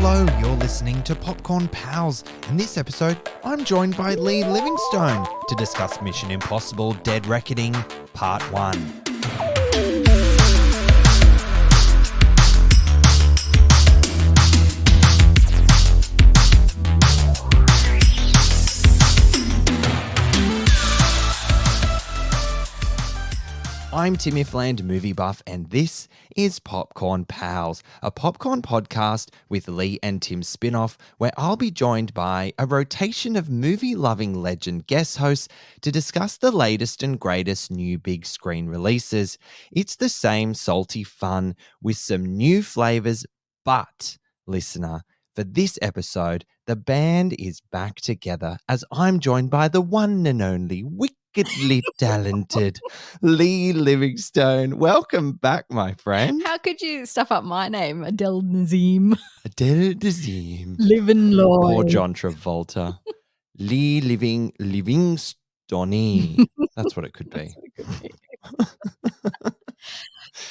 Hello, you're listening to Popcorn Pals. In this episode, I'm joined by Leigh Livingstone to discuss Mission Impossible Dead Reckoning Part 1. I'm Tim Ifland, movie buff, and this is Popcorn Pals, a popcorn podcast with Leigh and Tim spin-off where I'll be joined by a rotation of movie-loving legend guest hosts to discuss the latest and greatest new big screen releases. It's the same salty fun with some new flavors, but, listener, for this episode, the band is back together as I'm joined by the one and only wickedly talented Leigh Livingstone. Welcome back, my friend. How could you stuff up my name? Adele Nazim. Adele Dazeem. Living Lloyd. Poor John Travolta. Leigh Livingstone. That's what it could be.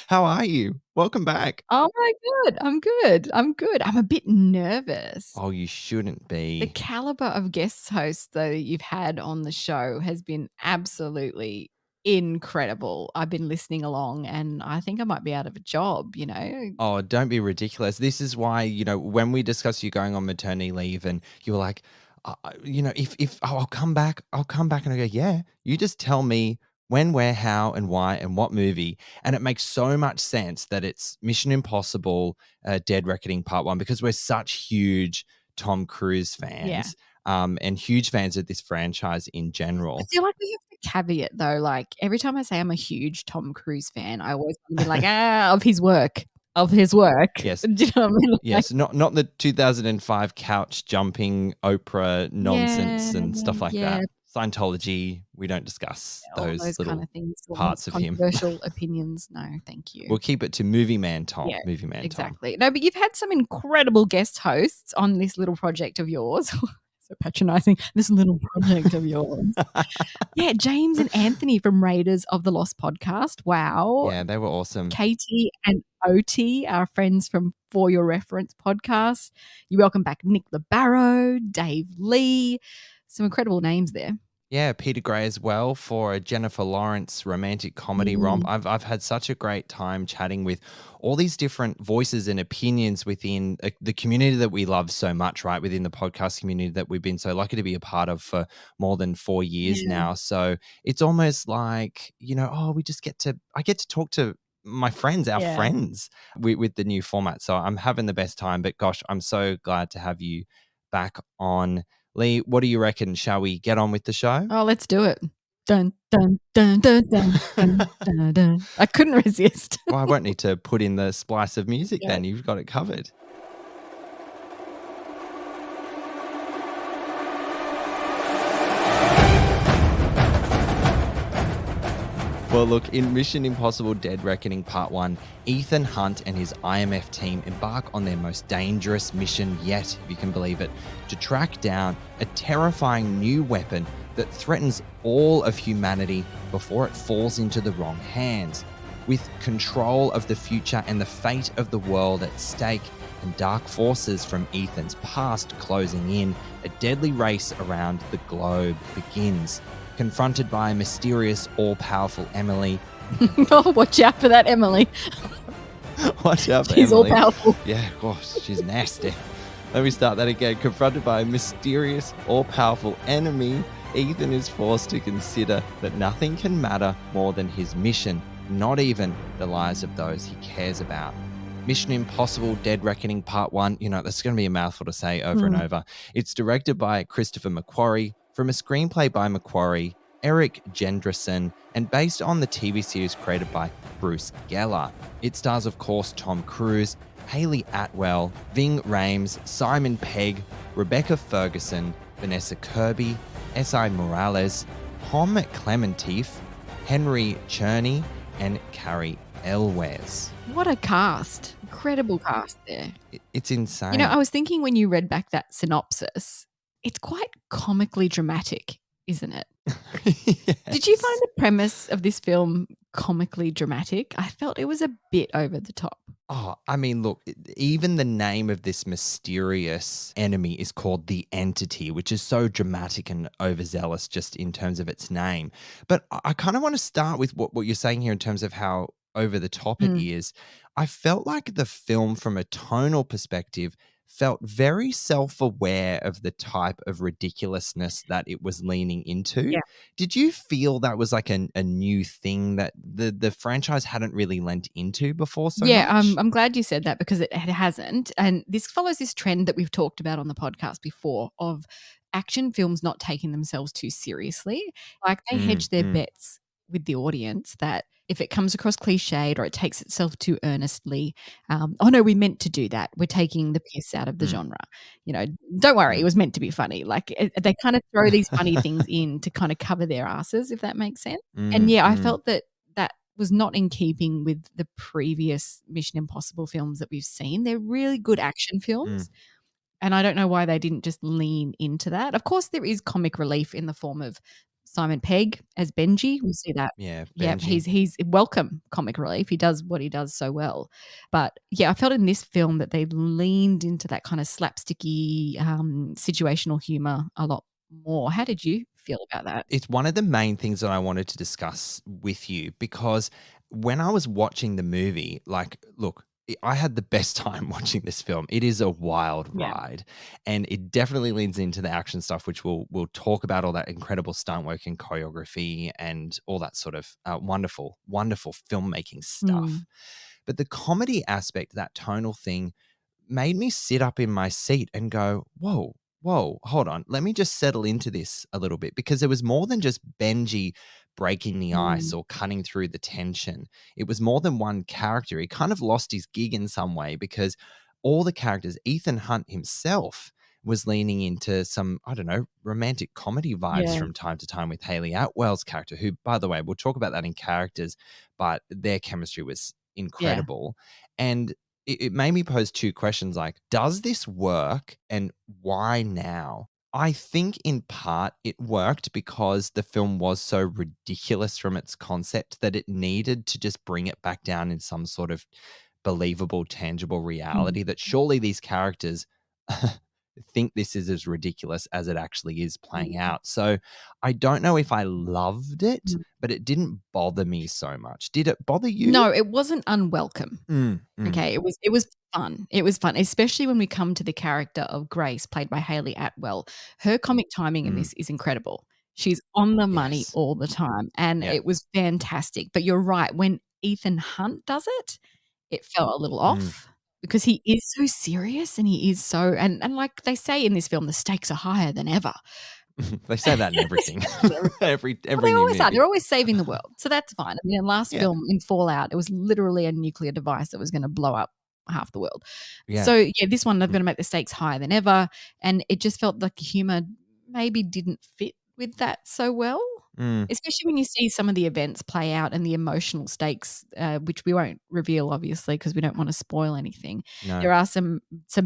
How are you? Welcome back. Oh my God. I'm good. I'm a bit nervous. Oh, you shouldn't be. The caliber of guest hosts though that you've had on the show has been absolutely incredible. I've been listening along and I think I might be out of a job, you know. Oh, don't be ridiculous. This is why, when we discussed you going on maternity leave and you were like, I'll come back. And I go, yeah, you just tell me when, where, how, and why, and what movie. And it makes so much sense that it's Mission Impossible Dead Reckoning Part 1 because we're such huge Tom Cruise fans and huge fans of this franchise in general. I feel like we have to caveat though, like every time I say I'm a huge Tom Cruise fan, I always want to be like, of his work. Yes. Do you know what I mean? Yes, not the 2005 couch jumping Oprah nonsense and stuff like that. Scientology, we don't discuss those little kind of things, parts of him. Controversial opinions, no, thank you. We'll keep it to Movie Man Tom. Yeah, Movie Man exactly. No, but you've had some incredible guest hosts on this little project of yours. So patronizing, this little project of yours. Yeah, James and Anthony from Raiders of the Lost podcast. Wow. Yeah, they were awesome. Katie and Oti, our friends from For Your Reference podcast. You welcome back Nick LeBarrow, Dave Lee. Some incredible names there. Yeah, Peter Gray as well for a Jennifer Lawrence romantic comedy romp. I've had such a great time chatting with all these different voices and opinions within the community that we love so much, right? Within the podcast community that we've been so lucky to be a part of for more than 4 years now. So it's almost like, I get to talk to my friends, our friends with the new format. So I'm having the best time, but gosh, I'm so glad to have you back on. Leigh, what do you reckon? Shall we get on with the show? Oh, let's do it. Dun, dun, dun, dun, dun, dun, dun, dun. I couldn't resist. Well, I won't need to put in the splice of music then. You've got it covered. Well, look, in Mission Impossible Dead Reckoning Part 1, Ethan Hunt and his IMF team embark on their most dangerous mission yet, if you can believe it, to track down a terrifying new weapon that threatens all of humanity before it falls into the wrong hands. With control of the future and the fate of the world at stake, and dark forces from Ethan's past closing in, a deadly race around the globe begins. Confronted by a mysterious, all-powerful Emily. Oh, watch out for that Emily. Watch out for she's Emily. all-powerful. Yeah, gosh, she's nasty. Let me start that again. Confronted by a mysterious, all-powerful enemy, Ethan is forced to consider that nothing can matter more than his mission, not even the lives of those he cares about. Mission Impossible Dead Reckoning Part 1, that's going to be a mouthful to say over and over. It's directed by Christopher McQuarrie, from a screenplay by McQuarrie, Eric Jendresen, and based on the TV series created by Bruce Geller. It stars, of course, Tom Cruise, Hayley Atwell, Ving Rhames, Simon Pegg, Rebecca Ferguson, Vanessa Kirby, S.I. Morales, Tom Clementif, Henry Cherney, and Carrie Elwes. What a cast. Incredible cast there. It's insane. I was thinking when you read back that synopsis, it's quite comically dramatic, isn't it? Yes. Did you find the premise of this film comically dramatic. I felt it was a bit over the top. Oh, I mean, look, even the name of this mysterious enemy is called the Entity, which is so dramatic and overzealous just in terms of its name. But I kind of want to start with what you're saying here in terms of how over the top it Mm. is. I felt like the film, from a tonal perspective, felt very self aware of the type of ridiculousness that it was leaning into. Yeah. Did you feel that was like a new thing that the franchise hadn't really lent into before so Yeah, much? I'm glad you said that because it hasn't, and this follows this trend that we've talked about on the podcast before of action films not taking themselves too seriously. Like, they Mm, hedge their mm, bets with the audience that if it comes across cliched or it takes itself too earnestly, "Oh, no, we meant to do that. We're taking the piss out of the mm, genre." You know, "Don't worry, it mm. was meant to be funny." Like, they kinda throw these funny things in to kinda cover their asses, if that makes sense. And, Mm, yeah, I mm, felt that that was not in keeping with the previous Mission Impossible films that we've seen. They're really good action mm. films, and I don't know why they didn't just lean into that. Of course, there is comic relief in the form of Simon Pegg as Benji. We see that. Yeah, Yep, Benji. he's welcome comic relief. He does what he does so well. But, yeah, I felt in this film that they leaned into that kinda slapsticky, situational humor a lot more. How did you feel about that? It's one of the main things that I wanted to discuss with you because when I was watching the movie, like, look, I had the best time watching this film. It is a wild Yeah. ride, and it definitely leans into the action stuff, which we'll talk about, all that incredible stunt work and choreography and all that sort of wonderful, wonderful filmmaking stuff. Mm. But the comedy aspect, that tonal thing, made me sit up in my seat and go, whoa, whoa, hold on. Let me just settle into this a little bit because there was more than just Benji breaking the ice Mm. or cutting through the tension. It was more than one character. He kind of lost his gig in some way because all the characters, Ethan Hunt himself, was leaning into some, I don't know, romantic comedy vibes Yeah. from time to time with Hayley Atwell's character, who, by the way, we'll talk about that in characters, but their chemistry was Yeah. incredible. And it made me pose two questions like, does this work and why now? I think in part it worked because the film was so ridiculous from its concept that it needed to just bring it back down in some sort of believable, tangible Mm. reality that surely these characters think this is as ridiculous as it actually is playing Mm. out. So I don't know if I loved it, Mm. but it didn't bother me so much. Did it bother you? No, it wasn't unwelcome. Mm, mm, Okay, it was fun. It was fun, especially when we come to the character of Grace, played by Hayley Atwell. Her comic timing in mm. this is incredible. She's on the money Yes. all the time, and Yeah. it was fantastic. But you're right, when Ethan Hunt does it, it felt a little Mm. off because he is so serious and he is so and like they say in this film, the stakes are higher than ever. They say that in everything. Well, Every they new always are. movie. They're always saving the world, so that's fine. I mean, in last Yeah. film, in Fallout, it was literally a nuclear device that was gonna blow up half the world. Yeah. So, yeah, this one, they're Mm. gonna make the stakes higher than ever, and it just felt like the humor maybe didn't fit with that so well, Mm. especially when you see some of the events play out and the emotional stakes, which we won't reveal, obviously, because we don't wanna spoil anything. No. There are some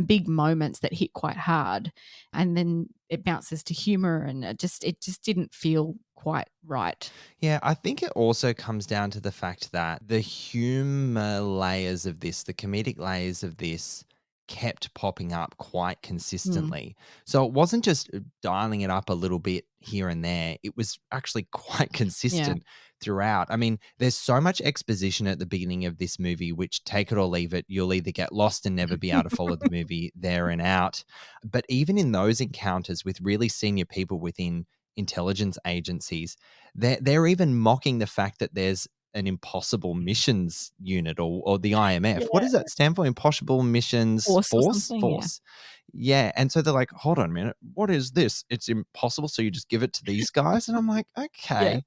big moments that hit quite hard, and then it bounces to humor, and it just didn't feel quite right. Yeah, I think it also comes down to the fact that the humor layers of this, the comedic layers of this, kept popping up quite Mm. consistently. So it wasn't just dialing it up a little bit here and there, it was actually quite Yeah. consistent throughout. I mean, there's so much exposition at the beginning of this movie, which take it or leave it, you'll either get lost and never be able to follow the movie there and out. But even in those encounters with really senior people within intelligence agencies, they're even mocking the fact that there's an impossible missions unit or the IMF. What Yeah. does that stand for? Impossible Missions Force or Force? something, yeah. Force. Yeah. And so they're like, hold on a minute, what is this? It's impossible. So you just give it to these guys? And I'm like, Yeah. okay.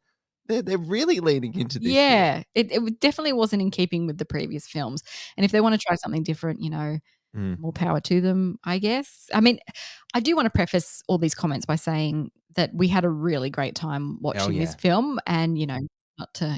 They're really leaning into this here. Yeah. It definitely wasn't in keeping with the previous films, and if they wanna try something different, Mm. more power to them, I guess. I mean, I do wanna preface all these comments by saying that we had a really great time Oh watching this yeah. film and, not to,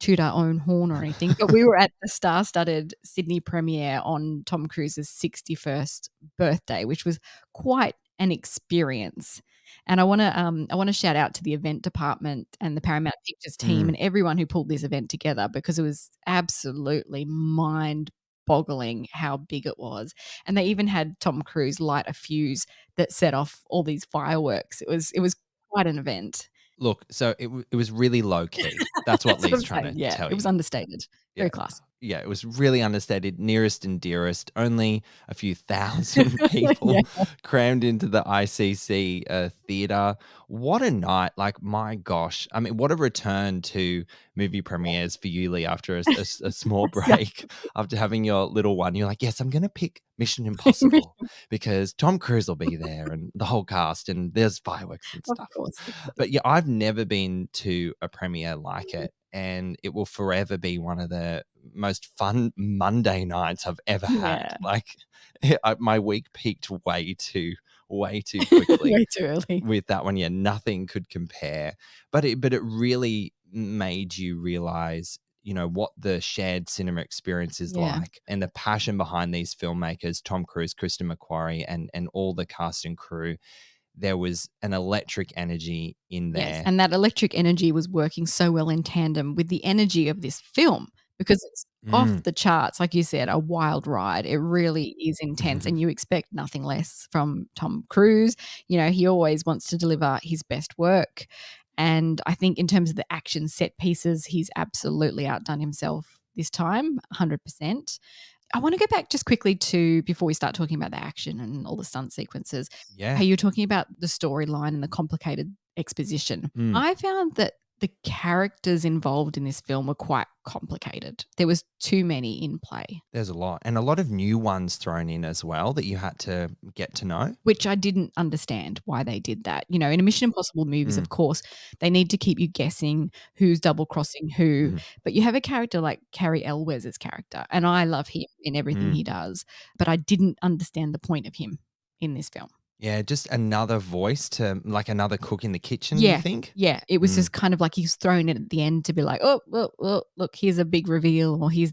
toot our own horn or anything, but we were at the star-studded Sydney premiere on Tom Cruise's 61st birthday, which was quite an experience. And I wanna shout out to the event department and the Paramount Pictures team and everyone who pulled this event together because it was absolutely mind-boggling how big it was. And they even had Tom Cruise light a fuse that set off all these fireworks. It was quite an event. Look, so it was really low key. That's what That's what Lee's I'm trying saying, to yeah. tell It was you. understated. Yeah. Very classy. Yeah, it was really understated, nearest and dearest, only a few thousand people Yeah. crammed into the ICC theater. What a night. Like, my gosh. I mean, what a return to movie premieres for you, Lee, after a small break, after having your little one. You're like, yes, I'm going to pick Mission Impossible because Tom Cruise will be there and the whole cast and there's fireworks and Of stuff. course. But yeah, I've never been to a premiere like it. And it will forever be one of the most fun Monday nights I've ever had. Yeah. Like, my week peaked way too quickly Way too early. with that one. Yeah, nothing could compare. But it really made you realize, what the shared cinema experience is Yeah. like, and the passion behind these filmmakers, Tom Cruise, Kristen McQuarrie, and all the cast and crew. There was an electric energy in there. Yes, and that electric energy was working so well in tandem with the energy of this film because it's off the charts, like you said, a wild ride. It really is intense, and you expect nothing less from Tom Cruise. He always wants to deliver his best work, and I think in terms of the action set pieces, he's absolutely outdone himself this time, 100%. I wanna go back just quickly to before we start talking about the action and all the stunt sequences, Yeah. how you were talking about the storyline and the complicated exposition. I found that the characters involved in this film were quite complicated. There was too many in play, There's a lot, and a lot of new ones thrown in as well that you had to get to know. which I didn't understand why they did that. In a Mission Impossible movies, of course, they need to keep you guessing who's double crossing who, but you have a character like Carrie Elwes's character, and I love him in everything he does, but I didn't understand the point of him in this film. Yeah, just another voice to like another cook in the kitchen, you Yeah, think? yeah, it was just kind of like he's thrown it at the end to be like, "Oh, well, look, here's a big reveal," or here's,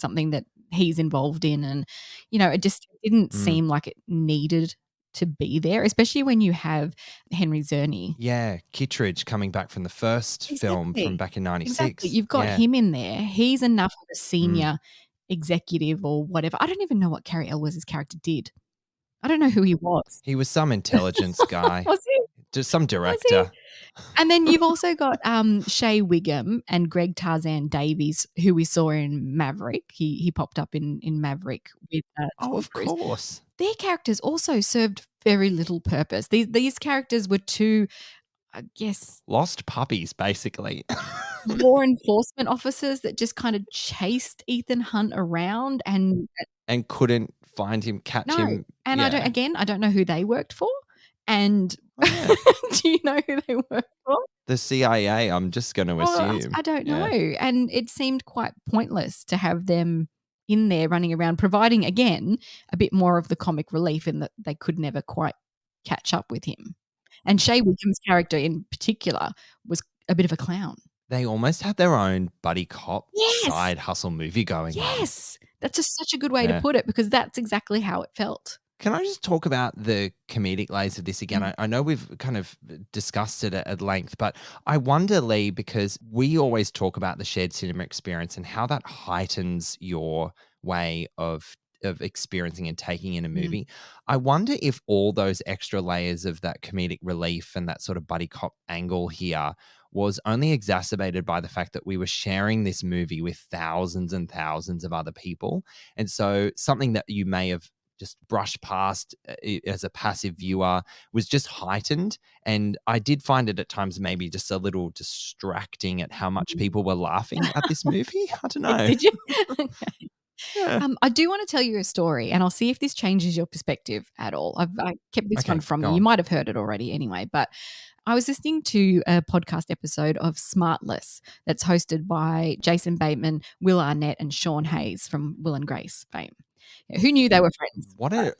something that he's involved in, and, it just didn't seem like it needed to be there, especially when you have Henry Czerny. Yeah, Kittredge coming back from the first film from Exactly, back in exactly, '96. you've got Yeah. him in there, he's enough of a senior executive or whatever. I don't even know what Carrie Elwes's character did. I don't know who he was. He was some intelligence guy, Was he? just some Was he? director. And then you've also got, Shea Wiggum and Greg Tarzan Davies, who we saw in Maverick. He popped up in Maverick with, Oh, Tom of Cruise. course. Their characters also served very little purpose. These characters were too, I guess, Lost puppies, basically. law enforcement officers that just kind of chased Ethan Hunt around and And couldn't find him, catch no, him. and Yeah. I don't know who they worked for, and Oh, yeah. do you know who they worked for? The CIA, I'm just gonna Oh, assume. I don't know, Yeah. and it seemed quite pointless to have them in there running around, providing, again, a bit more of the comic relief in that they could never quite catch up with him. And Shea Wiggum's character in particular was a bit of a clown. They almost had their own buddy cop Yes! side hustle movie going on. Yes! That's just such a good way to Yeah. put it because that's exactly how it felt. Can I just talk about the comedic layers of this again? I know we've kind of discussed it at length, but I wonder, Lee, because we always talk about the shared cinema experience and how that heightens your way of experiencing and taking in a movie. I wonder if all those extra layers of that comedic relief and that sort of buddy cop angle here was only exacerbated by the fact that we were sharing this movie with thousands and thousands of other people. And so something that you may have just brushed past as a passive viewer was just heightened. And I did find it at times maybe just a little distracting at how much people were laughing at this movie. I don't know. Did you? Okay. Yeah. I do wanna tell you a story, and I'll see if this changes your perspective at all. I kept this Okay, one from go you. You on. might have heard it already anyway, but I was listening to a podcast episode of Smartless that's hosted by Jason Bateman, Will Arnett, and Sean Hayes from Will and Grace fame. Who knew they were friends? What a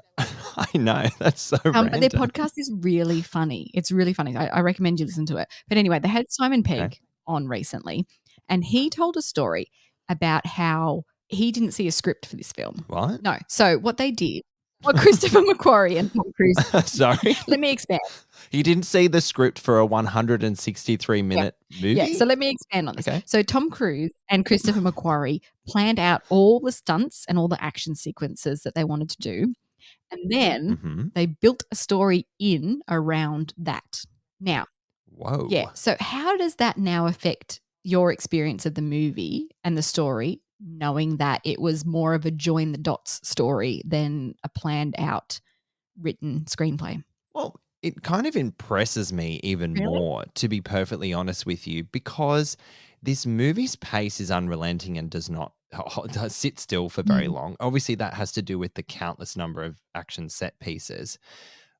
I know, that's so But their random. podcast is really funny. It's really funny. I recommend you listen to it. But anyway, they had Simon Pegg Okay. on recently, and he told a story about how he didn't see a script for this film. What? No. So what they did Well, Christopher McQuarrie and Tom Cruise. Sorry? Let me expand. You didn't see the script for a 163-minute movie? Yeah, so let me expand on this. Okay. So Tom Cruise and Christopher McQuarrie planned out all the stunts and all the action sequences that they wanted to do, and then Mhm. they built a story in around that. Now, yeah, Whoa. so how does that now affect your experience of the movie and the story, knowing that it was more of a join the dots story than a planned out written screenplay? Well, it kind of impresses me even Really? more, to be perfectly honest with you, because this movie's pace is unrelenting and does not does sit still for very Mm, long. Obviously, that has to do with the countless number of action set pieces.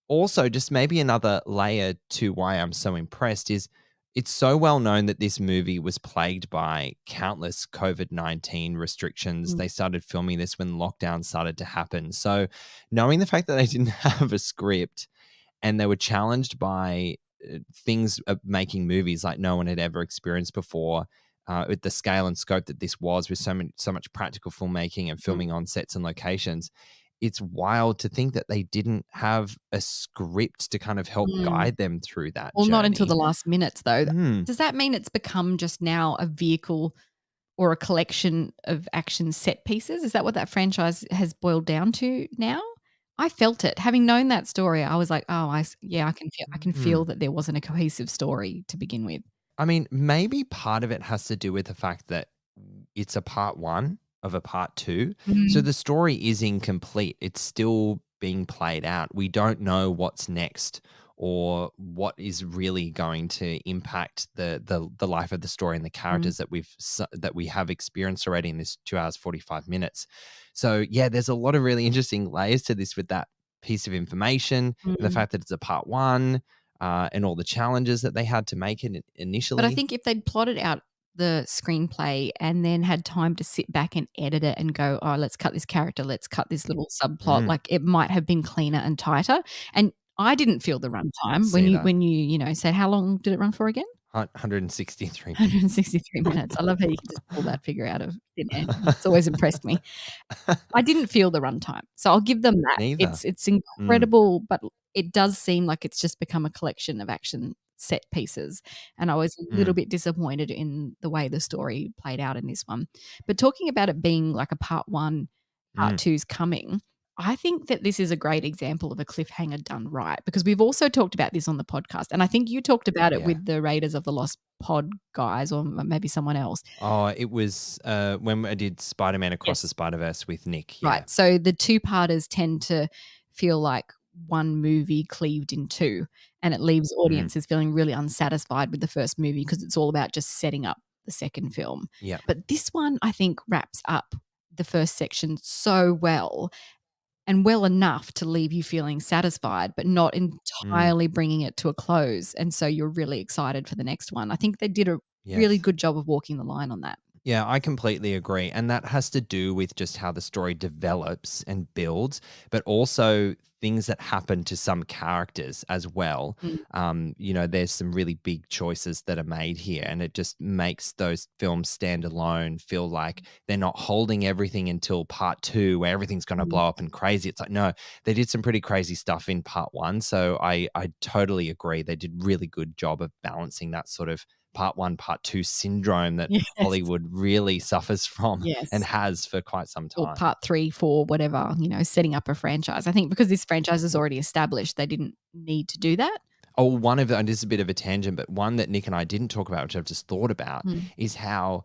Also, just maybe another layer to why I'm so impressed is it's so well known that this movie was plagued by countless COVID-19 restrictions. mm, They started filming this when lockdown started to happen. So, knowing the fact that they didn't have a script and they were challenged by things of making movies like no one had ever experienced before, with the scale and scope that this was, with so much practical filmmaking and mm, filming on sets and locations. It's wild to think that they didn't have a script to kind of help mm. guide them through that Well, not until journey. the last minutes, though. Hmm. Does that mean it's become just now a vehicle or a collection of action set pieces? Is that what that franchise has boiled down to now? I felt it. Having known that story, I was like, "Oh, yeah, I can Hmm. feel that there wasn't a cohesive story to begin with." I mean, maybe part of it has to do with the fact that it's a part one of a part two. So Mm, the story is incomplete. It's still being played out. We don't know what's next or what is really going to impact the life of the story and the mm, characters that we have experienced already in this 2 hours 45 minutes. So yeah, there's a lot of really interesting layers to this with that piece of information and the mm. fact that it's a part one, and all the challenges that they had to make it But I initially. think if they'd plotted out the screenplay and then had time to sit back and edit it and go, "Oh, let's cut this character, let's cut this little subplot," Mm, like, it might have been cleaner and tighter, and I didn't feel the I can runtime when see that. you know, said how long did it run for again? 163 minutes. 163 minutes. I love how you can just pull that figure out of thin air. It's always impressed me. I didn't feel the runtime, so I'll give them that. Neither. It's Mm, incredible, but it does seem like it's just become a collection of action set pieces, and I was a little mm, bit disappointed in the way the story played out in this one. But talking about it being like a part 1, part mm. two's coming, I think that this is a great example of a cliffhanger done right, because we've also talked about this on the podcast, and I think you talked about it Yeah. with the Raiders of the Lost Pod guys or maybe someone else. Oh, it was, when I did Spider-Man Across the Yes. Spider-Verse with Nick, Right, yeah. so the two-parters tend to feel like one movie cleaved in two, and it leaves Mm, audiences feeling really unsatisfied with the first movie because it's all about just setting up the second film. yeah. But this one, I think, wraps up the first section so well and well enough to leave you feeling satisfied, but not Mm, entirely bringing it to a close, and so you're really excited for the next one. I think they did a really yes. good job of walking the line on that. Yeah, I completely agree. And that has to do with just how the story develops and builds, but also things that happen to some characters as well. Mm, There's some really big choices that are made here, and it just makes those films stand alone, feel like they're not holding everything until part two, where everything's going to mm. blow up and crazy. It's like, no, they did some pretty crazy stuff in part one. So I totally agree. They did really good job of balancing that sort of part one, part two syndrome that Yes, Hollywood really suffers from and yes. has for quite some Or time. part 3, 4, whatever, setting up a franchise. I think because this franchise is already established, they didn't need to do that. Oh, one of the, and this is a bit of a tangent, but one that Nick and I didn't talk about, which I've just thought about, Mm, is how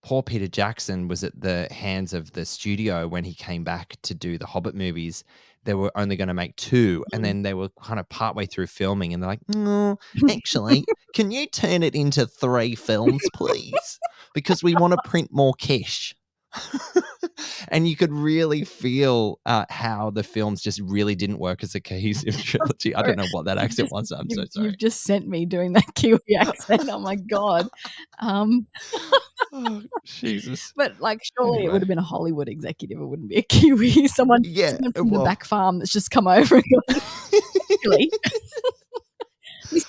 poor Peter Jackson was at the hands of the studio when he came back to do the Hobbit movies. They were only going to make two, and mm. then they were kind of partway through filming, and they're like, "No, actually, can you turn it into three films, please? Because we want to print more cash." And you could really feel how the films just really didn't work as a cohesive trilogy. I don't Sorry, know what that accent was. I'm so you've sorry. just sent me doing that Kiwi accent, oh my god. Um, Oh, Jesus. but, like, surely it would Anyway, have been a Hollywood executive, it wouldn't be a Kiwi, someone yeah, someone from the well, back farm that's just come over and gone, "Really?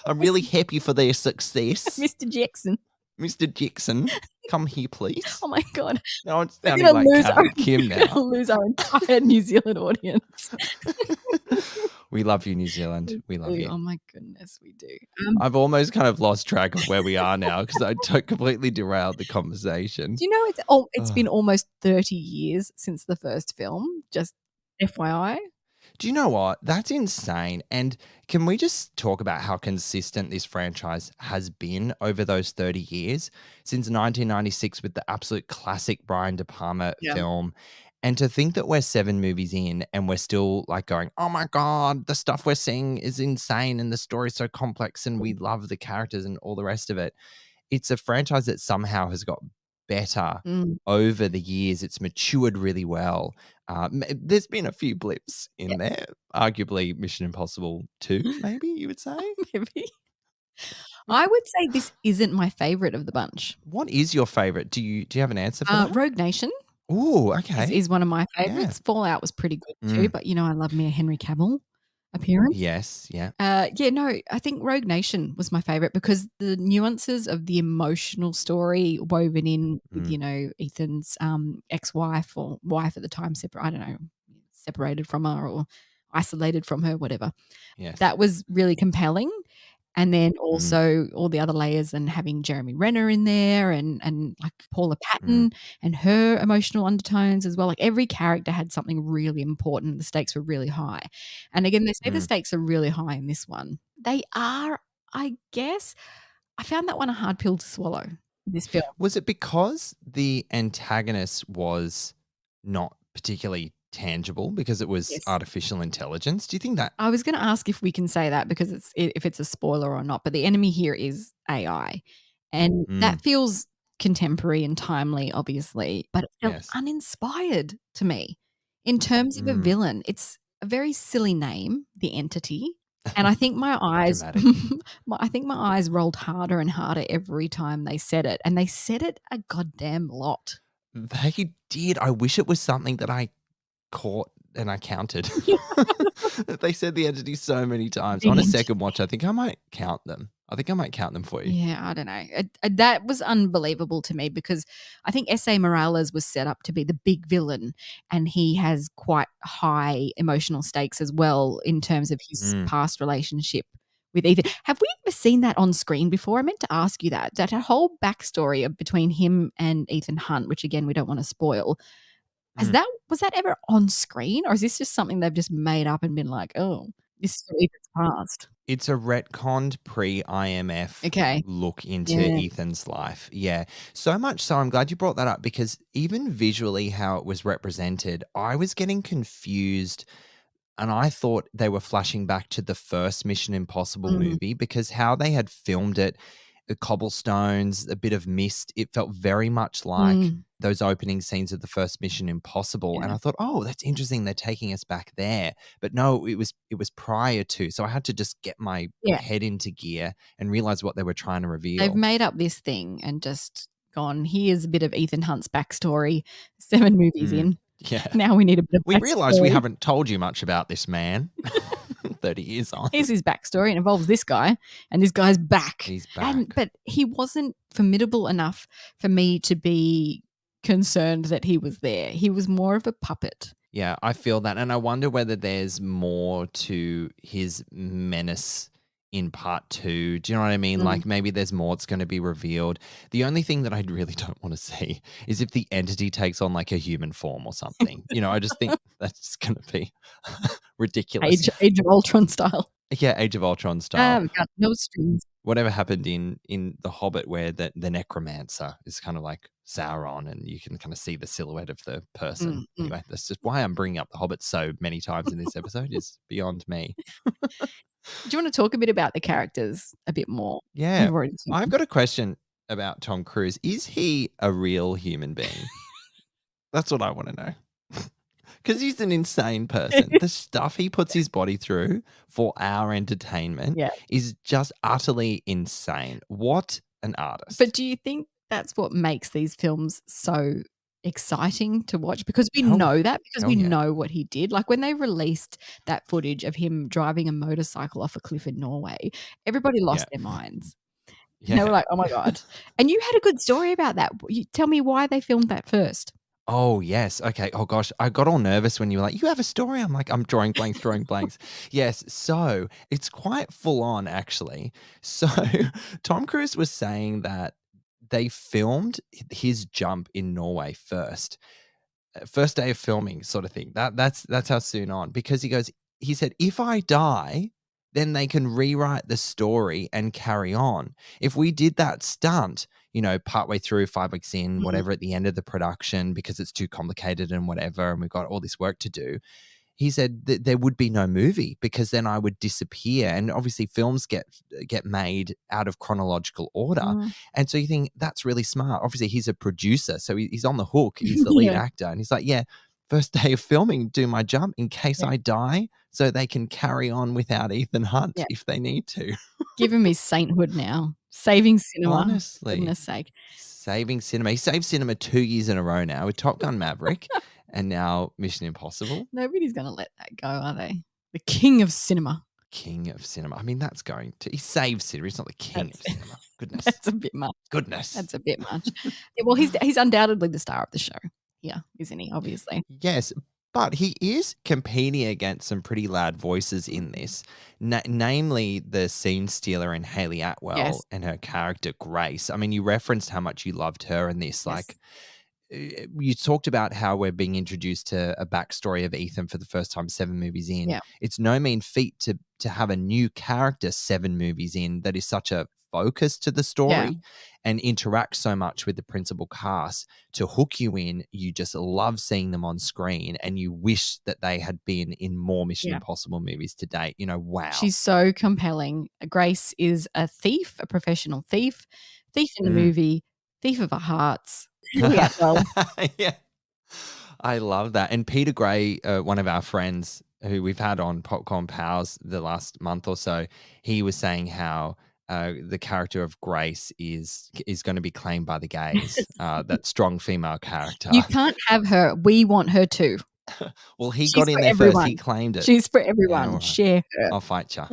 I'm really happy for their success. Mr. Jackson." Mr. Dixon, come here, please. Oh my God. No, it's We're sounding gonna like lose Kath our and Kim we're now. gonna lose our entire New Zealand audience. We love you, New Zealand. We love do. you. Oh my goodness, we do. I've almost kind of lost track of where we are now because I completely derailed the conversation. Do you know it's been almost 30 years since the first film, just FYI? Do you know what? That's insane. And can we just talk about how consistent this franchise has been over those 30 years? Since 1996 with the absolute classic Brian De Palma Yeah. film. And to think that we're 7 movies in and we're still like going, oh my God, the stuff we're seeing is insane and the story's so complex and we love the characters and all the rest of it. It's a franchise that somehow has got better Mm, over the years. It's matured really well. There's been a few blips yeah, in there, arguably Mission Impossible 2, maybe you would say. maybe. I would say this isn't my favorite of the bunch. What is your favorite? Do you have an answer for that? Rogue Nation Oh, is okay. is one of my Yeah. favorites. Fallout was pretty good too, Mm. but, I love me a Henry Cavill appearance. Yes. Yeah. Yeah, no, I think Rogue Nation was my favorite because the nuances of the emotional story woven in with, Mm. Ethan's, ex-wife or wife at the time, I don't know, separated from her or isolated from her, whatever. Yes. That was really compelling. And then Mm. also all the other layers and having Jeremy Renner in there and like Paula Mm. Patton and her emotional undertones as well. Like every character had something really important. The stakes were really high. And again, they say the Mm. stakes are really high in this one. They are, I guess. I found that one a hard pill to swallow, this film. Was it because the antagonist was not particularly tangible because it was Yes. artificial intelligence? Do you think that? I was gonna ask if we can say that because if it's a spoiler or not, but the enemy here is AI, and Mm. that feels contemporary and timely, obviously, but it felt Yes. uninspired to me. In terms of a Mm. villain, it's a very silly name, The Entity, and I think my eyes Dramatic. I think my eyes rolled harder and harder every time they said it, and they said it a goddamn lot. They did. I wish it was something that I caught and I counted. They said the entity so many times. On The a Entity. second watch, I think I might count them. I think I might count them for you. Yeah, I don't know. That was unbelievable to me because I think S.A. Morales was set up to be the big villain, and he has quite high emotional stakes as well in terms of his Mm. past relationship with Ethan. Have we ever seen that on screen before? I meant to ask you that. That whole backstory between him and Ethan Hunt, which again we don't want to spoil. Mm. Was that ever on screen, or is this just something they've just made up and been like, oh, this is from Ethan's past? It's a retconned pre-IMF Okay, look into yeah. Ethan's life. Yeah. So much so, I'm glad you brought that up because even visually how it was represented, I was getting confused and I thought they were flashing back to the first Mission Impossible Mm, movie because how they had filmed it, the cobblestones, a bit of mist, it felt very much like mm, those opening scenes of the first Mission Impossible. And yeah. I thought, oh, that's interesting. They're taking us back there. But no, it was prior to. So I had to just get my Yeah. head into gear and realize what they were trying to They've reveal. made up this thing and just gone, "Here's a bit of Ethan Hunt's backstory, 7 movies Mm, in. yeah. Now we need a bit of We realize we backstory." haven't told you much about this man 30 years on. Here's his backstory, and involves this guy, and this guy's back. He's back. But he wasn't formidable enough for me to be concerned that he was there. He was more of a puppet. Yeah, I feel that. And I wonder whether there's more to his menace in part 2. Do you know what I mean? Mm. Like maybe there's more that's going to be revealed. The only thing that I really don't want to see is if the entity takes on like a human form or something. I just think that's going to be ridiculous. Age of Ultron style. Yeah, Age of Ultron style. We've got no strings. Whatever happened in The Hobbit where the necromancer is kind of like Sauron and you can kind of see the silhouette of the person. Mm. Anyway, that's just why I'm bringing up The Hobbit so many times in this episode is beyond me. Do you wanna talk a bit about the characters a bit more? Yeah. You've already I've talked. got a question about Tom Cruise. Is he a real human being? That's what I want to know. Because he's an insane person. The stuff he puts his body through for our entertainment Yeah. is just utterly insane. What an artist. But do you think that's what makes these films so exciting to watch? Because we Oh, know that, because oh we yeah. know what he did. Like, when they released that footage of him driving a motorcycle off a cliff in Norway, everybody Yeah. lost their minds. And they were Yeah. like, "Oh my god." And you had a good story about that. You tell me why they filmed that first. Oh, yes. Okay. Oh, gosh. I got all nervous when you were like, you have a story. I'm like, I'm drawing blanks, drawing blanks. Yes. So it's quite full on, actually. So Tom Cruise was saying that they filmed his jump in Norway first. First day of filming sort of thing. That's how soon on, because he said, if I die, then they can rewrite the story and carry on. If we did that stunt, partway through, 5 weeks in, Mhm. whatever, at the end of the production, because it's too complicated and whatever, and we've got all this work to do, he said that there would be no movie, because then I would disappear. And obviously films get made out of chronological order. Mm. And so you think that's really smart. Obviously he's a producer, so he's on the hook. He's the lead Yeah, actor. And he's like, yeah, first day of filming, do my jump in case yeah, I die, so they can carry on without Ethan Hunt yeah. if they need to. Give him his sainthood now. Saving cinema, for Honestly, goodness sake. saving cinema. He saved cinema 2 years in a row now with Top Gun Maverick and now Mission Impossible. Nobody's gonna let that go, are they? The king of cinema. King of cinema. I mean, that's going to. He saves cinema. He's not the king That's of cinema. Goodness. that's a bit much. Goodness. That's a bit much. Yeah, well, he's undoubtedly the star of the show. Yeah, isn't he? Obviously. Yes, but he is competing against some pretty loud voices in this, namely the scene stealer in Hayley Yes. Atwell and her character Grace. I mean, you referenced how much you loved her in this. Yes. Like, you talked about how we're being introduced to a backstory of Ethan for the first time 7 movies in. Yeah. It's no mean feat to have a new character 7 movies in that is such a focus to the Yeah. story and interacts so much with the principal cast to hook you in. You just love seeing them on screen, and you wish that they had been in more Mission Yeah. Impossible movies to date. Wow. She's so compelling. Grace is a thief, a professional thief, thief in the Mm. movie, thief of our hearts. Hayley Atwell. Yeah. I love that. And Peter Gray, one of our friends who we've had on Popcorn Pals the last month or so, he was saying how the character of Grace is going to be claimed by the gays. That strong female character. You can't have her. We want her too. Well, he She's got in for there first. He everyone. claimed it. She's for Yeah, everyone. all right. Share her. I'll fight you.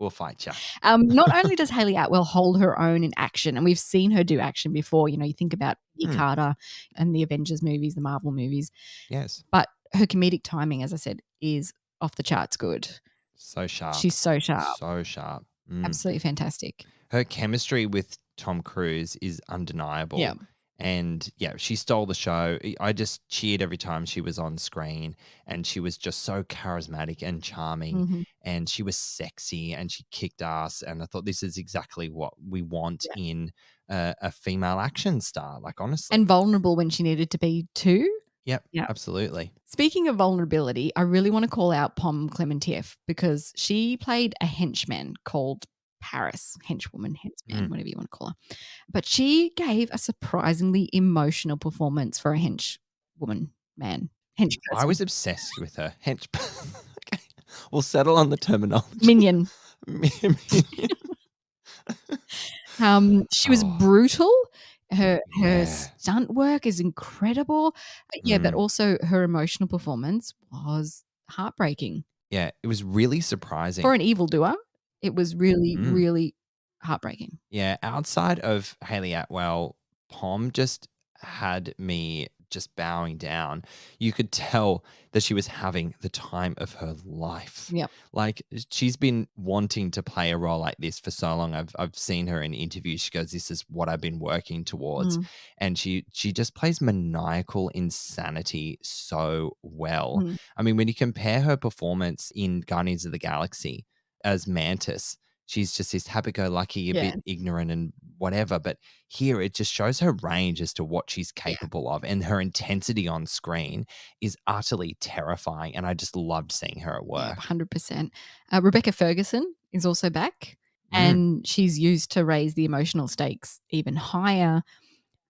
We'll fight you. Not only does Hayley Atwell hold her own in action, and we've seen her do action before, you think about Peggy Carter and the Avengers movies, the Marvel movies, Yes. but her comedic timing, as I said, is off the charts good. So sharp. She's so sharp. So sharp. Absolutely fantastic. Her chemistry with Tom Cruise is undeniable. Yeah. And yeah, she stole the show. I just cheered every time she was on screen, and she was just so charismatic and charming, Mhm. and she was sexy, and she kicked ass. And I thought this is exactly what we want in a female action star, like, honestly. And vulnerable when she needed to be too. Yep, Yeah. absolutely. Speaking of vulnerability, I really want to call out Pom Klementieff because she played a henchman called Paris, henchwoman, henchman, whatever you want to call her. But she gave a surprisingly emotional performance for a henchwoman, hench person. I was obsessed with her. Hench. Okay. We'll settle on the terminology. Minion. Minion. She was brutal. Her Yeah. stunt work is incredible. But also her emotional performance was heartbreaking. Yeah, it was really surprising. For an evildoer, it was really, really heartbreaking. Yeah, outside of Hayley Atwell, Pom just had me just bowing down. You could tell that she was having the time of her life. Yep. Like, she's been wanting to play a role like this for so long. I've seen her in interviews. She goes, "This is what I've been working towards." And she just plays maniacal insanity so well. I mean, when you compare her performance in Guardians of the Galaxy as Mantis, she's just this happy-go-lucky, a bit ignorant and whatever. But here, it just shows her range as to what she's capable of, and her intensity on screen is utterly terrifying. And I just loved seeing her at work. 100%. Rebecca Ferguson is also back, and she's used to raise the emotional stakes even higher,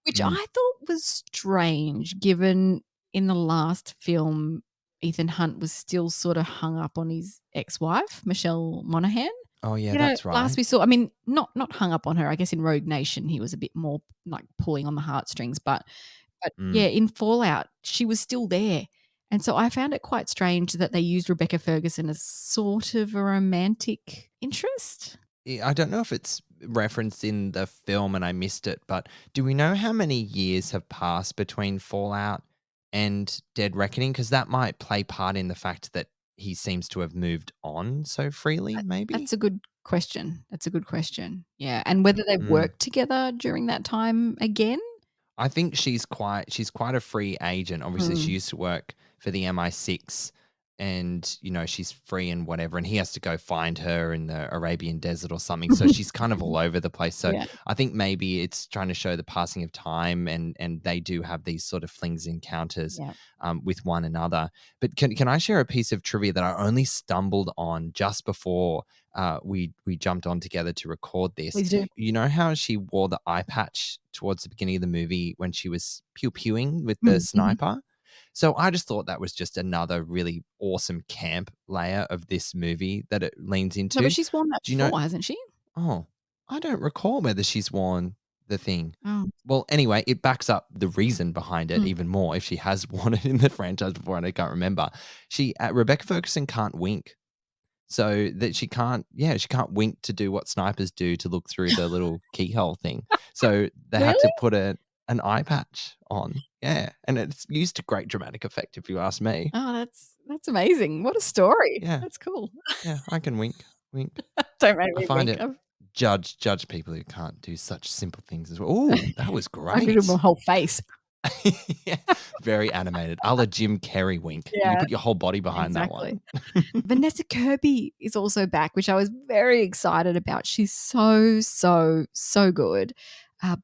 which I thought was strange, given in the last film, Ethan Hunt was still sort of hung up on his ex-wife, Michelle Monaghan. Oh, yeah, that's right. Last we saw, I mean, not hung up on her. I guess in Rogue Nation, he was a bit more like pulling on the heartstrings. But yeah, in Fallout, she was still there. And so I found it quite strange that they used Rebecca Ferguson as sort of a romantic interest. I don't know if it's referenced in the film and I missed it, but do we know how many years have passed between Fallout and Dead Reckoning? Because that might play part in the fact that he seems to have moved on so freely, maybe? That's a good question. That's a good question. Yeah, and whether they've Mm. worked together during that time again? I think she's quite a free agent. Obviously, she Mm. used to work for the MI6 and, she's free and whatever, and he has to go find her in the Arabian desert or something. So she's kind of all over the place. So Yeah. I think maybe it's trying to show the passing of time and they do have these sort of flings encounters Yeah. with one another. But can I share a piece of trivia that I only stumbled on just before we jumped on together to record this? Please do. You know how she wore the eye patch towards the beginning of the movie when she was pew-pewing with the Mhm. sniper? So I just thought that was just another really awesome camp layer of this movie that it leans No, but into. she's worn that Do you know? before, hasn't she? Oh, I don't recall whether she's worn the thing. Oh. Well, anyway, it backs up the reason behind it Mm. even more if she has worn it in the franchise before and I can't remember. Rebecca Ferguson can't wink. So that she can't wink to do what snipers do to look through the little keyhole thing. So they had to Really? put an eye patch on. Yeah, and it's used to great dramatic effect if you ask me. Oh, that's amazing. What a story. Yeah, That's cool. yeah, I can wink, wink. Don't make I me find wink. it judge people who can't do such simple things as well. Ooh, that was I could do my great. whole face. Yeah, very animated. A la Jim Carrey wink. You Yeah, put your whole body behind that one. exactly. Vanessa Kirby is also back, which I was very excited about. She's so, so, so good,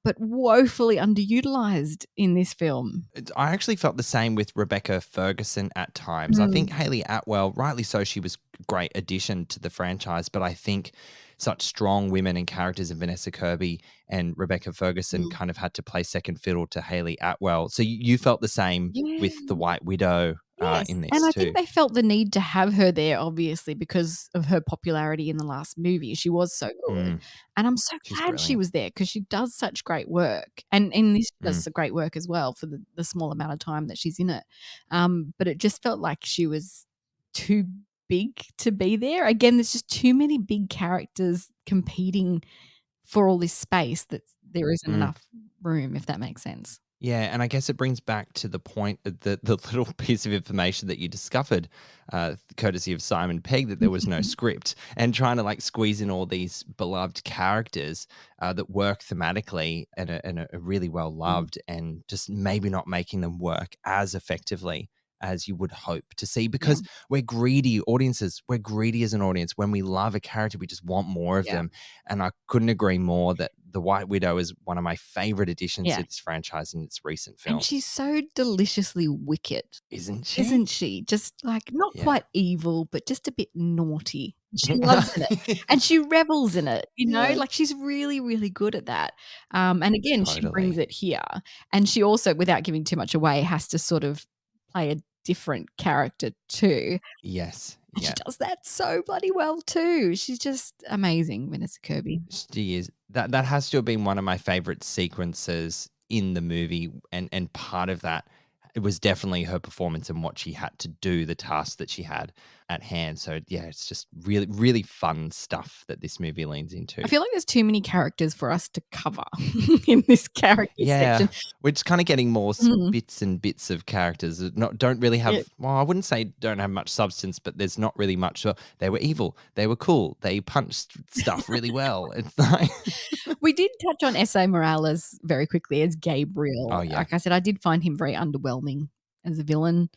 but woefully underutilized in this film. I actually felt the same with Rebecca Ferguson at times. I think Mm. Hayley Atwell, rightly so, she was a great addition to the franchise, but I think such strong women and characters in Vanessa Kirby and Rebecca Ferguson Mm. kind of had to play second fiddle to Hayley Atwell. So you felt the same Yeah. with the White Widow Yes, in and this I think too. they felt the need to have her there, obviously, because of her popularity in the last movie. She was so good, Mm, and I'm so she's glad she brilliant. was there because she does such great work, and in this, she does Mm, some great work as well for the small amount of time that she's in it. But it just felt like she was too big to be there. Again, there's just too many big characters competing for all this space that there isn't mm. enough room, if that makes sense. Yeah, and I guess it brings back to the point of the little piece of information that you discovered, courtesy of Simon Pegg, that there was no script, and trying to like squeeze in all these beloved characters that work thematically and are really well Mm, loved, and just maybe not making them work as effectively as you would hope to see, yeah, because we're greedy audiences. We're greedy as an audience. When we love a character, we just want more of yeah, them. And I couldn't agree more that the White Widow is one of my favorite additions yeah. to this franchise in its recent And she's films. so deliciously wicked, Isn't she? isn't she? Just, like, not Yeah. quite evil, but just a bit naughty. She loves in it, and she revels in it, Yeah. like, she's really, really good at that. And again, she brings Totally. it here, and she also, without giving too much away, has to sort of play a different character too, Yes. and she Yeah. does that so bloody well too. She's just amazing, Vanessa Kirby. She is. That has to have been one of my favorite sequences in the movie, and part of that, it was definitely her performance and what she had to do, the task that she had at hand. So yeah, it's just really, really fun stuff that this movie leans into. I feel like there's too many characters for us to cover in this character Yeah, section. we're just kind of getting more Mm. bits and bits of characters that not don't really Yeah. have. Well, I wouldn't say don't have much substance, but there's not really much. So they were evil. They were cool. They punched stuff really well. It's like, We did touch on S.A. Morales very quickly as oh Gabriel. yeah, Like I said, I did find him very underwhelming as a villain,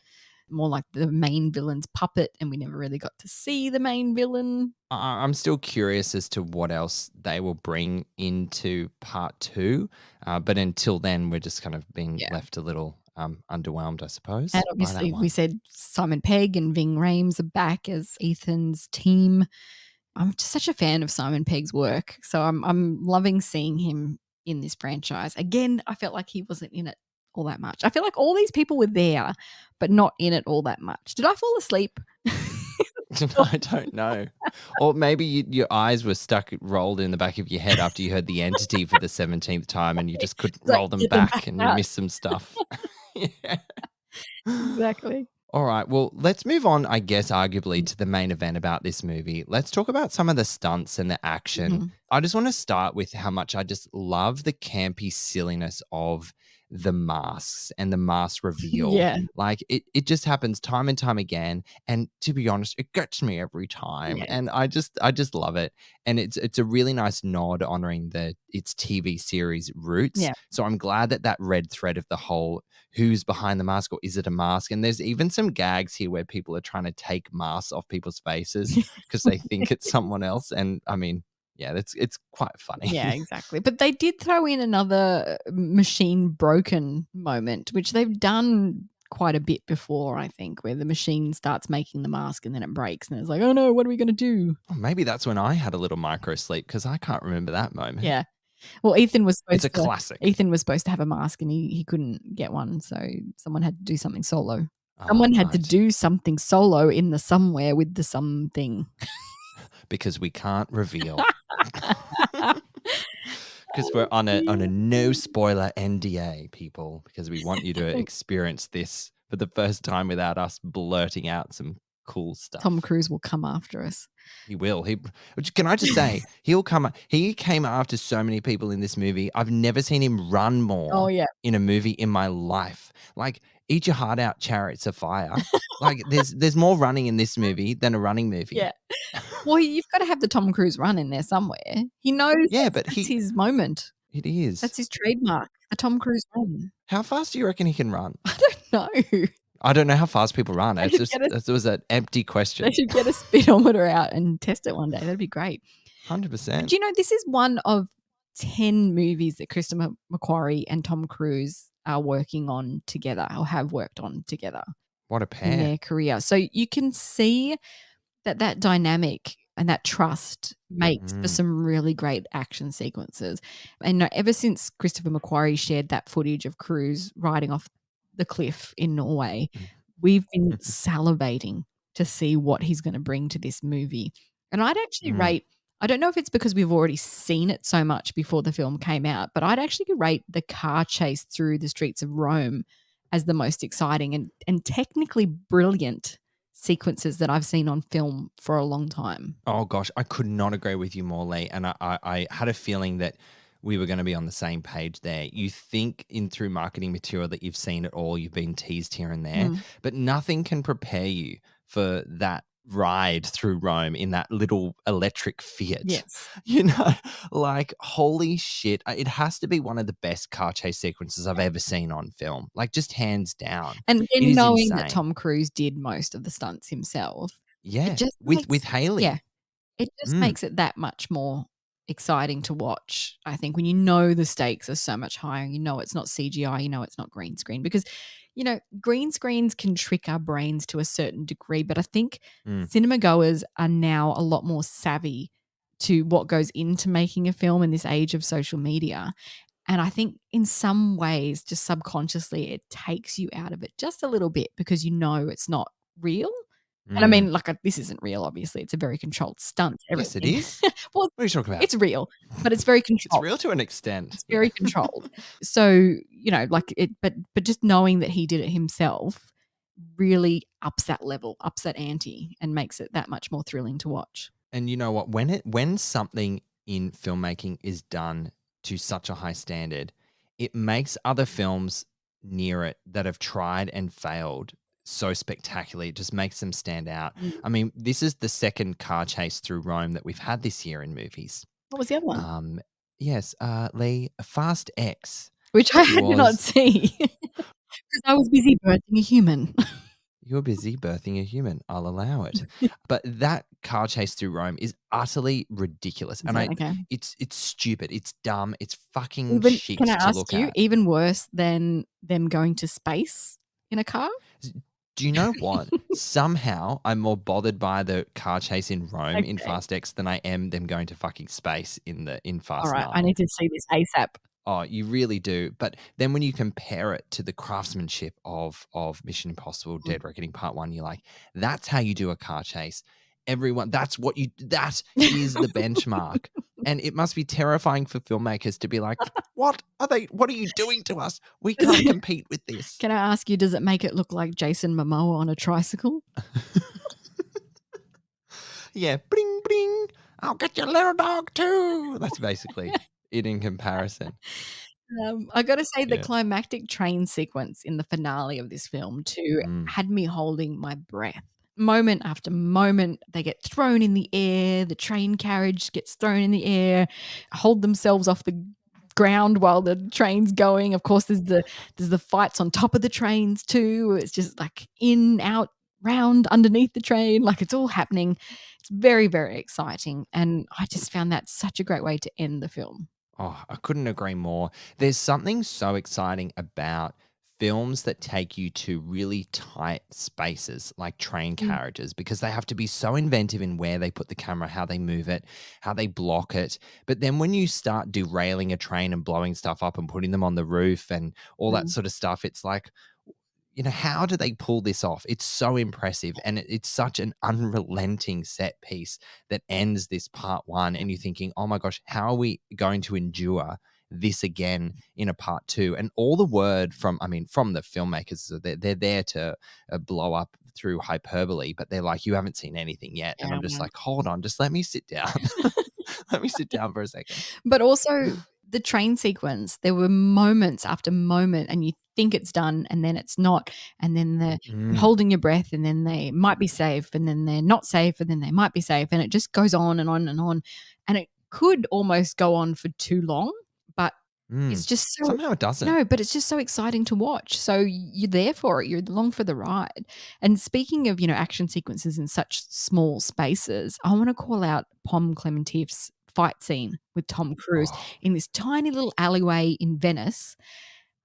more like the main villain's puppet, and we never really got to see the main villain. I'm still curious as to what else they will bring into part two. But until then, we're just kind of being Yeah. left a little underwhelmed, I suppose, And by that obviously, we one. said Simon Pegg and Ving Rhames are back as Ethan's team. I'm just such a fan of Simon Pegg's work, so I'm loving seeing him in this franchise. Again, I felt like he wasn't in it all that much. I feel like all these people were there, but not in it all that much. Did I fall asleep? I don't know. Or maybe your eyes were stuck, rolled in the back of your head after you heard the entity for the 17th time and you just couldn't It's like, roll them get them back back and you out. missed some stuff. Yeah. Exactly. All right. Well, let's move on, I guess, arguably to the main event about this movie. Let's talk about some of the stunts and the action. Mhm. I just want to start with how much I just love the campy silliness of the masks and the mask reveal. Yeah. Like it just happens time and time again. And to be honest, it gets me every time. Yeah. And I just love it. And it's a really nice nod honoring its TV series roots. Yeah. So I'm glad that red thread of the whole who's behind the mask or is it a mask? And there's even some gags here where people are trying to take masks off people's faces because they think it's someone else. And I mean, yeah, it's quite funny. Yeah, exactly. But they did throw in another machine broken moment, which they've done quite a bit before, I think, where the machine starts making the mask and then it breaks and it's like, oh no, what are we going to do? Oh, maybe that's when I had a little micro sleep because I can't remember that moment. Yeah. Well, It's a classic. Ethan was supposed to have a mask and he couldn't get one, so someone had to do something solo. Oh, Someone had to right. do something solo in the somewhere with the something. Because we can't reveal. Because we're on a no spoiler NDA, people, because we want you to experience this for the first time without us blurting out some cool stuff. Tom Cruise will come after us. He will. Can I just say, he'll come. He came after so many people in this movie. I've never seen him run more Oh, yeah. in a movie in my life. Like, eat your heart out, Chariots of Fire. Like, there's more running in this movie than a running movie. Yeah. Well, you've got to have the Tom Cruise run in there somewhere. He knows Yeah, that's his moment. it is. That's his trademark, the Tom Cruise run. How fast do you reckon he can run? I don't know. I don't know how fast people run. They It's should just get it was an empty question. They should get a speedometer out and test it one day. That'd be great. But 100%. you know, this is one of 10 movies that Christopher McQuarrie and Tom Cruise are working on together or have worked on together What a in pair. their career. So you can see that dynamic and that trust makes for some really great action sequences. And ever since Christopher McQuarrie shared that footage of Cruise riding off the cliff in Norway, we've been salivating to see what he's going to bring to this movie. And I'd actually rate, I don't know if it's because we've already seen it so much before the film came out, but I'd actually rate the car chase through the streets of Rome as the most exciting and technically brilliant sequences that I've seen on film for a long time. Oh gosh, I could not agree with you more, Lee. And I had a feeling that we were going to be on the same page there. You think in through marketing material that you've seen it all, you've been teased here and there, but nothing can prepare you for that ride through Rome in that little electric Fiat. Yes. You know, like holy shit. It has to be one of the best car chase sequences I've ever seen on film. Like just hands down. And It then is knowing that insane. Tom Cruise did most of the stunts himself, Yeah. it just With Hayley. Yeah. It just makes it that much more exciting to watch, I think, when you know the stakes are so much higher, you know it's not CGI, you know it's not green screen. Because, you know, green screens can trick our brains to a certain degree, but I think cinema goers are now a lot more savvy to what goes into making a film in this age of social media. And I think in some ways, just subconsciously, it takes you out of it just a little bit because you know it's not real. And I mean, like, this isn't real, obviously. It's a very controlled stunt. Yes, it Everything. is. Well, What are you talking about? it's real, but it's very It's controlled. real to an extent. It's very controlled. So, you know, like it, but just knowing that he did it himself really ups that level, ups that ante, and makes it that much more thrilling to watch. And you know what? When something in filmmaking is done to such a high standard, it makes other films near it that have tried and failed so spectacularly. It just makes them stand out. I mean, this is the second car chase through Rome that we've had this year in movies. What was the other one? Yes, Lee, Fast X. Which I had to not was- see because I was busy birthing a human. You're busy birthing a human. I'll allow it. But that car chase through Rome is utterly ridiculous. And Okay. it's stupid. It's dumb. It's fucking Even, shit can I to ask look you, at. even worse than them going to space in a car? Do you know what? Somehow I'm more bothered by the car chase in Rome in Okay. Fast X than I am them going to fucking space in Fast All right, 9. I need to see this ASAP. Oh, you really do. But then when you compare it to the craftsmanship of Mission Impossible Dead Reckoning Part 1, you're like, that's how you do a car chase. Everyone, that is the benchmark. And it must be terrifying for filmmakers to be like, what are you doing to us? We can't compete with this. Can I ask you, does it make it look like Jason Momoa on a tricycle? Yeah, bling, bling. I'll get your little dog too. That's basically it in comparison. I gotta say the Yeah. climactic train sequence in the finale of this film too Mm. had me holding my breath. Moment after moment, they get thrown in the air, the train carriage gets thrown in the air, hold themselves off the ground while the train's going. Of course, there's the fights on top of the trains too. It's just like in, out, round, underneath the train, like it's all happening. It's very, very exciting, and I just found that such a great way to end the film. Oh, I couldn't agree more. There's something so exciting about films that take you to really tight spaces like train Mm. carriages because they have to be so inventive in where they put the camera, how they move it, how they block it. But then when you start derailing a train and blowing stuff up and putting them on the roof and all that Mm. sort of stuff, it's like, how do they pull this off? It's so impressive. And it's such an unrelenting set piece that ends this part one. And you're thinking, oh my gosh, how are we going to endure this again in a part two? And all the word from the filmmakers, so they're there to blow up through hyperbole, but they're like, you haven't seen anything yet. And Yeah, I'm just like, hold on, just let me sit down. Let me sit down for a second. but also the train sequence, there were moments after moment, and you think it's done, and then it's not, and then you're Mm, holding your breath, and then they might be safe, and then they're not safe, and then they might be safe, and it just goes on and on and on, and it could almost go on for too long, but it's mm. just so Somehow it doesn't. no, but it's just so exciting to watch. So you're there for it. You're along for the ride. And speaking of, action sequences in such small spaces, I want to call out Pom Clementieff's fight scene with Tom Cruise Oh, in this tiny little alleyway in Venice.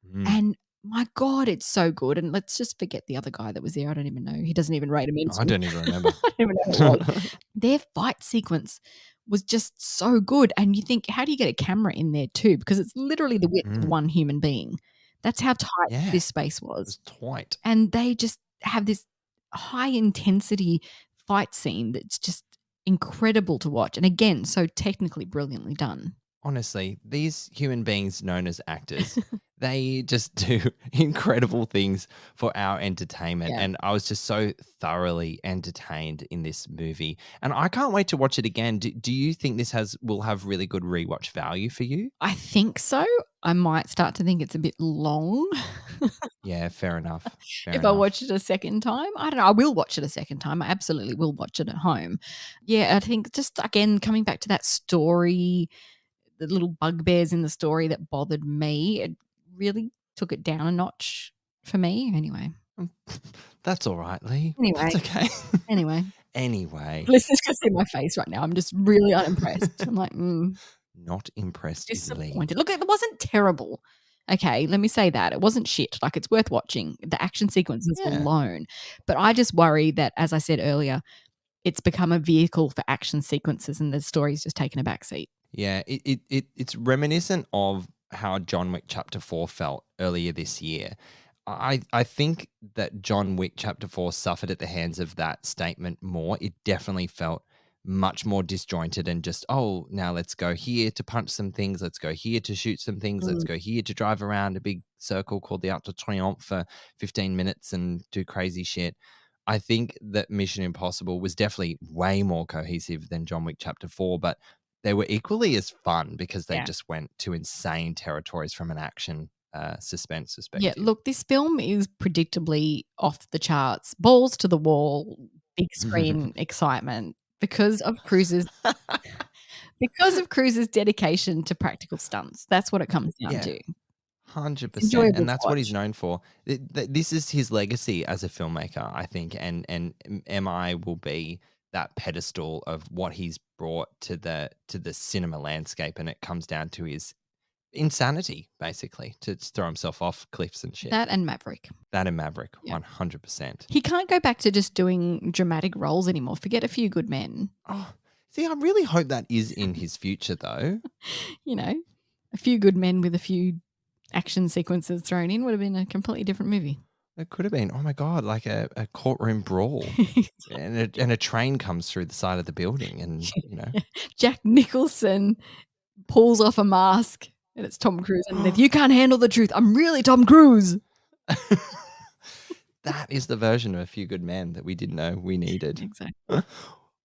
mm. And my God, it's so good. And let's just forget the other guy that was there. I don't even know. He doesn't even rate a I mention. don't even remember. I don't even know who it was. Their fight sequence was just so good, and you think, "How do you get a camera in there too?" Because it's literally the width of Mm, one human being. That's how tight yeah, this space it was, was tight. and they just have this high intensity fight scene that's just incredible to watch, and again, so technically brilliantly done. Honestly, these human beings known as actors, they just do incredible things for our entertainment. Yeah. And I was just so thoroughly entertained in this movie. And I can't wait to watch it again. Do you think this will have really good rewatch value for you? I think so. I might start to think it's a bit long. Yeah, fair enough. Fair If I enough. watch it a second time, I don't know, I will watch it a second time. I absolutely will watch it at home. Yeah, I think just again, coming back to that story, the little bugbears in the story that bothered me, it really took it down a notch for me. Anyway. Mm, that's all right, Lee. Anyway, That's okay. anyway. Anyway, Listeners can see my face right now. I'm just really unimpressed. I'm like, not impressed is Lee. disappointed. Look, it wasn't terrible. Okay, let me say that. It wasn't shit. Like, it's worth watching, the action sequences Yeah. alone. But I just worry that, as I said earlier, it's become a vehicle for action sequences and the story's just taken a back seat. Yeah, it's reminiscent of how John Wick Chapter 4 felt earlier this year. I think that John Wick Chapter 4 suffered at the hands of that statement more. It definitely felt much more disjointed and just, oh, now let's go here to punch some things. Let's go here to shoot some things. Let's Mm. go here to drive around a big circle called the Arc de Triomphe for 15 minutes and do crazy shit. I think that Mission Impossible was definitely way more cohesive than John Wick Chapter 4, but they were equally as fun because they Yeah. just went to insane territories from an action suspense Yeah, perspective. look, this film is predictably off the charts, balls to the wall, big screen excitement because of Cruise's dedication to practical stunts. That's what it comes down Yeah, to. It's 100%. enjoyable And to that's what he's watch. known for. This is his legacy as a filmmaker, I think. And MI will be that pedestal of what he's brought to the cinema landscape. And it comes down to his insanity, basically, to throw himself off cliffs and shit. That and Maverick. That and Maverick, Yeah. 100%. He can't go back to just doing dramatic roles anymore. Forget A Few Good Men. Oh, see, I really hope that is in his future, though. You know, A Few Good Men with a few action sequences thrown in would have been a completely different movie. It could have been, oh my God, like a courtroom brawl. And a train comes through the side of the building and, Jack Nicholson pulls off a mask and it's Tom Cruise and you can't handle the truth. I'm really Tom Cruise. That is the version of A Few Good Men that we didn't know we needed. Exactly.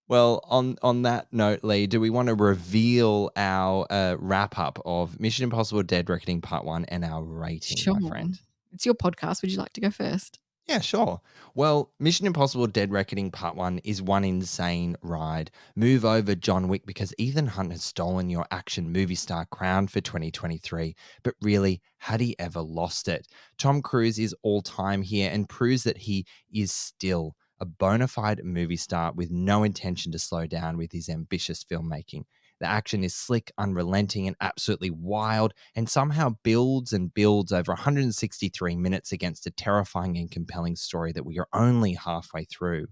Well, on that note, Leigh, do we want to reveal our wrap-up of Mission Impossible Dead Reckoning Part 1 and our rating, my friend? It's your podcast. Would you like to go first? Yeah, sure. Well, Mission Impossible Dead Reckoning Part 1 is one insane ride. Move over, John Wick, because Ethan Hunt has stolen your action movie star crown for 2023. But really, had he ever lost it? Tom Cruise is all-time here and proves that he is still a bona fide movie star with no intention to slow down with his ambitious filmmaking. The action is slick, unrelenting, and absolutely wild, and somehow builds and builds over 163 minutes against a terrifying and compelling story that we are only halfway through.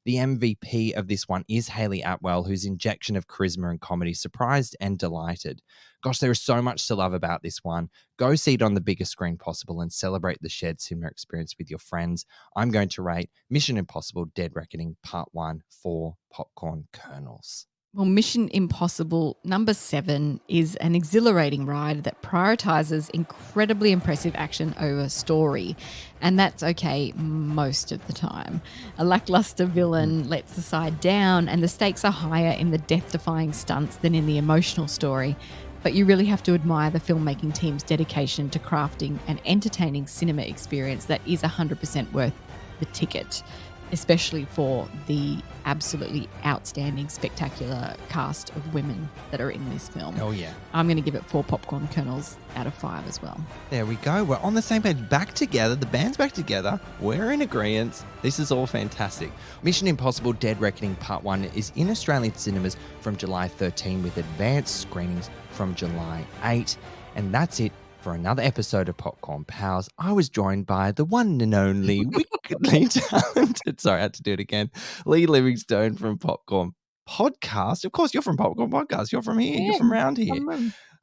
The MVP of this one is Hayley Atwell, whose injection of charisma and comedy surprised and delighted. Gosh, there is so much to love about this one. Go see it on the biggest screen possible and celebrate the shared cinema experience with your friends. I'm going to rate Mission Impossible Dead Reckoning Part 1 4 popcorn kernels. Well, Mission Impossible number 7 is an exhilarating ride that prioritizes incredibly impressive action over story. And that's okay most of the time. A lackluster villain lets the side down and the stakes are higher in the death-defying stunts than in the emotional story. But you really have to admire the filmmaking team's dedication to crafting an entertaining cinema experience that is 100% worth the ticket, especially for the absolutely outstanding, spectacular cast of women that are in this film. Oh, yeah. I'm going to give it 4 popcorn kernels out of 5 as well. There we go. We're on the same page. Back together. The band's back together. We're in agreement. This is all fantastic. Mission Impossible Dead Reckoning Part 1 is in Australian cinemas from July 13 with advanced screenings from July 8. And that's it for another episode of Popcorn Pals. I was joined by the one and only wickedly talented, sorry, I had to do it again, Leigh Livingstone from Popcorn Podcast. Of course, you're from Popcorn Podcast. You're from here. Yeah, you're from around here.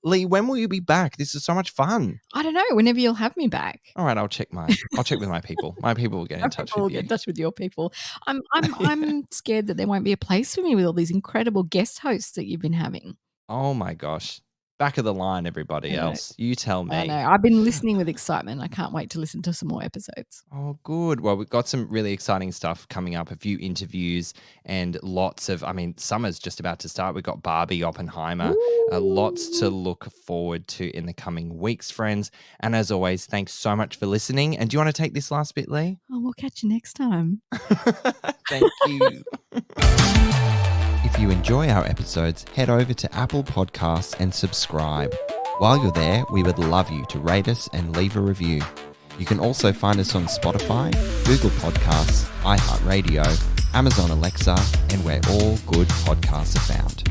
Leigh, when will you be back? This is so much fun. I don't know. Whenever you'll have me back. All right, I'll check with my people. My people will get in touch with you. Get in touch with your people. I'm scared that there won't be a place for me with all these incredible guest hosts that you've been having. Oh my gosh. Back of the line, everybody else. You tell me. I know. I've been listening with excitement. I can't wait to listen to some more episodes. Oh, good. Well, we've got some really exciting stuff coming up, a few interviews and lots of, summer's just about to start. We've got Barbie, Oppenheimer, lots to look forward to in the coming weeks, friends. And as always, thanks so much for listening. And do you want to take this last bit, Leigh? Oh, we'll catch you next time. Thank you. If you enjoy our episodes, head over to Apple Podcasts and subscribe. While you're there, we would love you to rate us and leave a review. You can also find us on Spotify, Google Podcasts, iHeartRadio, Amazon Alexa, and where all good podcasts are found.